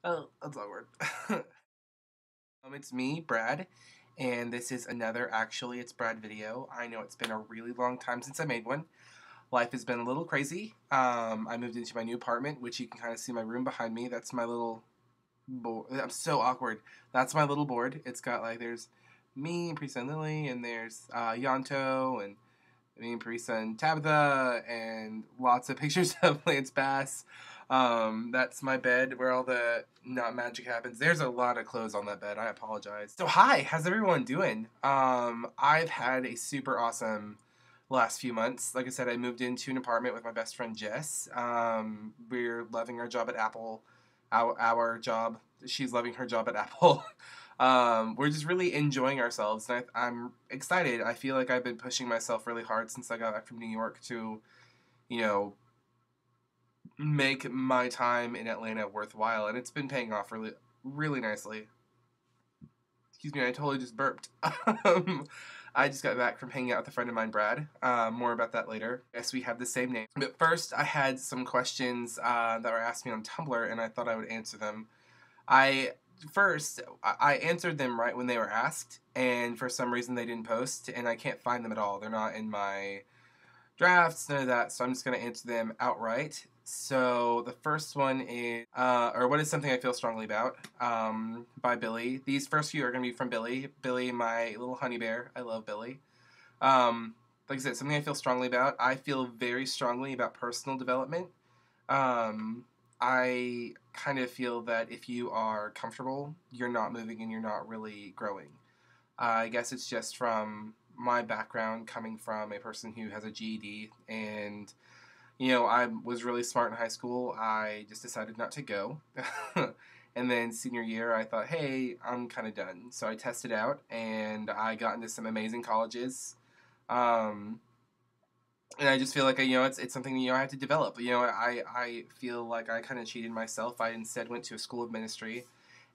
Oh, that's awkward. It's me, Brad, and this is another Actually It's Brad video. I know it's been a really long time since I made one. Life has been a little crazy. I moved into my new apartment, which you can kind of see my room behind me. That's my little board. I'm so awkward. That's my little board. It's got there's me and Prisa and Lily, and there's Yanto, and me and Parisa and Tabitha, and lots of pictures of Lance Bass. That's my bed where all the not magic happens. There's a lot of clothes on that bed. I apologize. So hi, how's everyone doing? I've had a super awesome last few months. Like I said, I moved into an apartment with my best friend Jess. We're loving our job at Apple. Our job. She's loving her job at Apple. We're just really enjoying ourselves, and I'm excited. I feel like I've been pushing myself really hard since I got back from New York to, you know, make my time in Atlanta worthwhile, and it's been paying off really, really nicely. Excuse me, I totally just burped. I just got back from hanging out with a friend of mine, Brad. More about that later. Yes, we have the same name. But first, I had some questions that were asked me on Tumblr, and I thought I would answer them. I answered them right when they were asked, and for some reason they didn't post, and I can't find them at all. They're not in my drafts, none of that, so I'm just going to answer them outright. So the first one is, or what is something I feel strongly about, by Billy. These first few are going to be from Billy. Billy, my little honey bear. I love Billy. Like I said, something I feel strongly about. I feel very strongly about personal development. Um, I kind of feel that if you are comfortable, you're not moving and you're not really growing. I guess it's just from my background coming from a person who has a GED, and I was really smart in high school. I just decided not to go. And then senior year, I thought, hey, I'm kind of done. So I tested out and I got into some amazing colleges. Um, and I just feel like it's something I have to develop. I feel like I kind of cheated myself. I instead went to a school of ministry,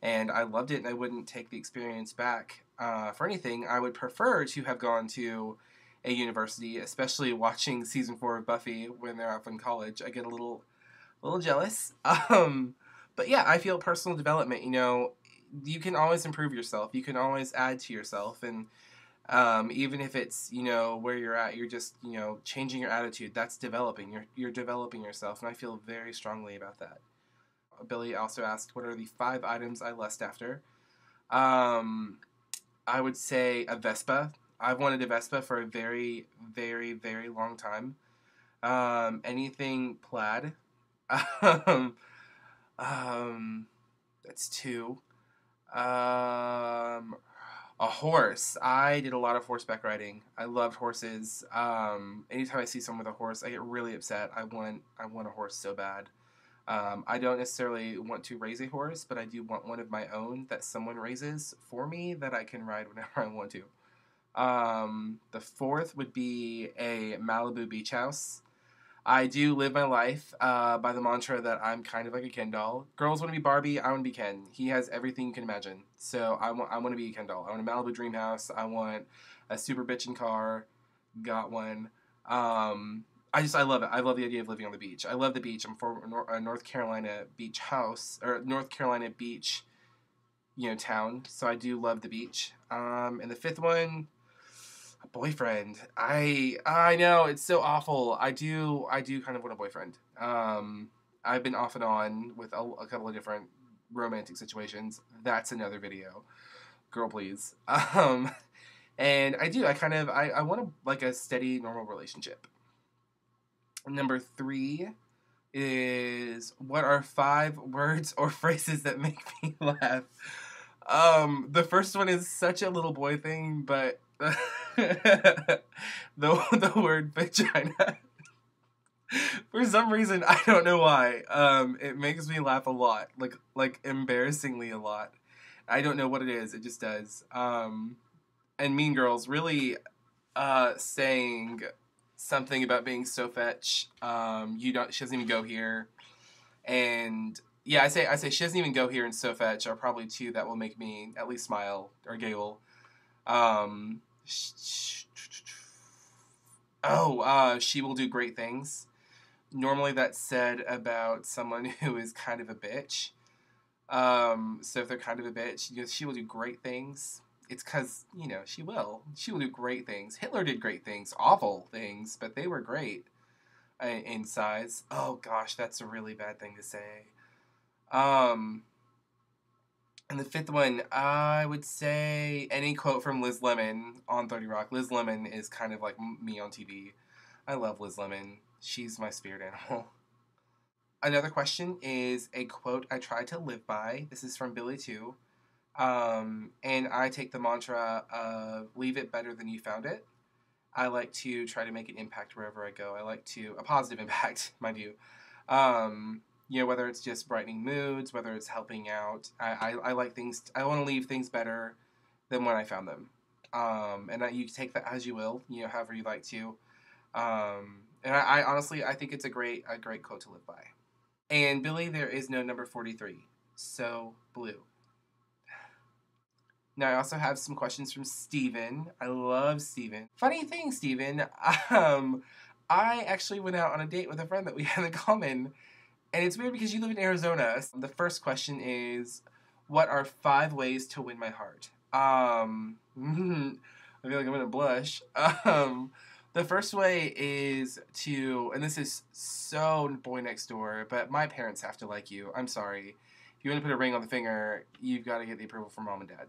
and I loved it, and I wouldn't take the experience back for anything. I would prefer to have gone to a university, especially watching season 4 of Buffy when they're off in college. I get a little jealous. But yeah, I feel personal development. You can always improve yourself. You can always add to yourself, and even if it's where you're at, you're just changing your attitude. That's developing. You're developing yourself, and I feel very strongly about that. Billy also asked, "What are the 5 items I lust after?" Um, I would say a Vespa. I've wanted a Vespa for a very, very, very long time. Anything plaid. um, um, that's 2. Um, a horse. I did a lot of horseback riding. I loved horses. Anytime I see someone with a horse, I get really upset. I want a horse so bad. I don't necessarily want to raise a horse, but I do want one of my own that someone raises for me that I can ride whenever I want to. The fourth would be a Malibu beach house. I do live my life by the mantra that I'm kind of like a Ken doll. Girls want to be Barbie, I want to be Ken. He has everything you can imagine. So I want to be a Ken doll. I want a Malibu dream house. I want a super bitchin' car. Got one. I love it. I love the idea of living on the beach. I love the beach. I'm from a North Carolina beach house, or North Carolina beach, town. So I do love the beach. And the fifth one, a boyfriend. I know it's so awful. I do kind of want a boyfriend. I've been off and on with a couple of different romantic situations. That's another video. Girl, please. And I want like a steady, normal relationship. Number 3 is, what are 5 words or phrases that make me laugh? The first one is such a little boy thing, but the word vagina. For some reason, I don't know why. It makes me laugh a lot, like embarrassingly a lot. I don't know what it is. It just does. And Mean Girls really saying something about being so fetch. You don't. She doesn't even go here. And yeah, I say she doesn't even go here and so fetch are probably 2 that will make me at least smile or giggle. Um, she will do great things. Normally that's said about someone who is kind of a bitch. So if they're kind of a bitch, she will do great things. It's because, she will. She will do great things. Hitler did great things, awful things, but they were great in size. Oh gosh, that's a really bad thing to say. Um, and the fifth one, I would say any quote from Liz Lemon on 30 Rock. Liz Lemon is kind of like me on TV. I love Liz Lemon. She's my spirit animal. Another question is a quote I try to live by. This is from Billy too. And I take the mantra of leave it better than you found it. I like to try to make an impact wherever I go. I like to, a positive impact, mind you. Whether it's just brightening moods, whether it's helping out. I like things, I want to leave things better than when I found them. You take that as you will, however you like to. And I honestly, I think it's a great quote to live by. And Billy, there is no number 43. So blue. Now, I also have some questions from Steven. I love Steven. Funny thing, Steven, I actually went out on a date with a friend that we have in common. And it's weird because you live in Arizona. The first question is, what are 5 ways to win my heart? I feel like I'm gonna blush. The first way is to, and this is so boy next door, but my parents have to like you. I'm sorry. If you want to put a ring on the finger, you've got to get the approval from mom and dad.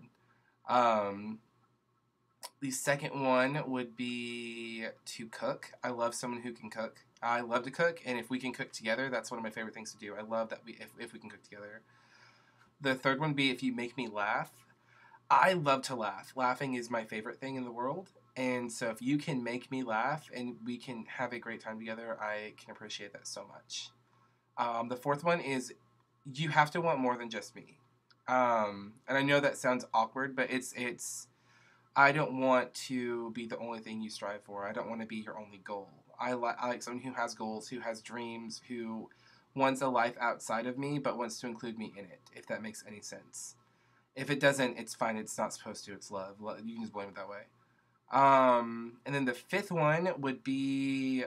The second one would be to cook. I love someone who can cook. I love to cook, and if we can cook together, that's one of my favorite things to do. I love that if we can cook together. The third one would be if you make me laugh. I love to laugh. Laughing is my favorite thing in the world, and so if you can make me laugh and we can have a great time together, I can appreciate that so much. The fourth one is you have to want more than just me. And I know that sounds awkward, but it's I don't want to be the only thing you strive for. I don't want to be your only goal. I like someone who has goals, who has dreams, who wants a life outside of me, but wants to include me in it, if that makes any sense. If it doesn't, it's fine. It's not supposed to. It's love. You can just blame it that way. And then the fifth one would be,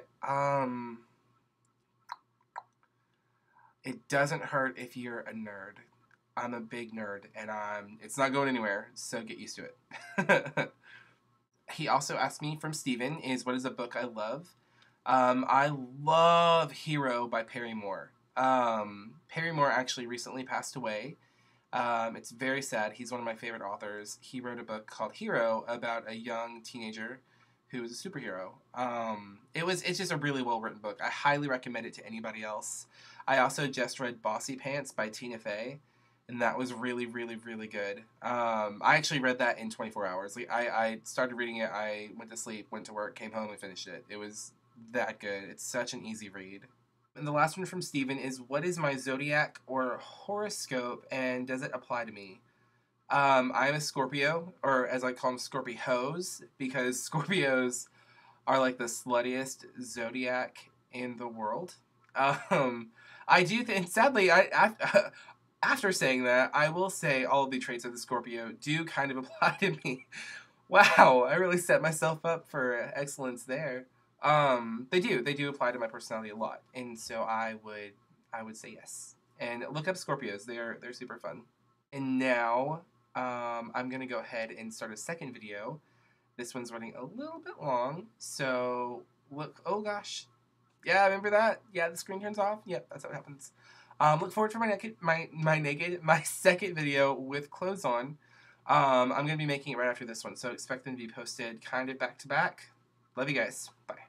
it doesn't hurt if you're a nerd. I'm a big nerd, and it's not going anywhere, so get used to it. He also asked me from Steven is what is a book I love? I love Hero by Perry Moore. Perry Moore actually recently passed away. It's very sad. He's one of my favorite authors. He wrote a book called Hero about a young teenager who is a superhero. It's just a really well written book. I highly recommend it to anybody else. I also just read Bossy Pants by Tina Fey, and that was really, really, really good. I actually read that in 24 hours. I started reading it, I went to sleep, went to work, came home, and finished it. It was that good. It's such an easy read. And the last one from Steven is, what is my zodiac or horoscope, and does it apply to me? I'm a Scorpio, or as I call them, Scorpios, because Scorpios are like the sluttiest zodiac in the world. I do think, sadly, after saying that, I will say all of the traits of the Scorpio do kind of apply to me. Wow, I really set myself up for excellence there. They do apply to my personality a lot, and so I would say yes. And look up Scorpios; they're super fun. And now, I'm gonna go ahead and start a second video. This one's running a little bit long, so look. Oh gosh, yeah, remember that? Yeah, the screen turns off. Yep, that's what happens. Look forward for my second video with clothes on. I'm gonna be making it right after this one, so expect them to be posted kind of back to back. Love you guys. Bye.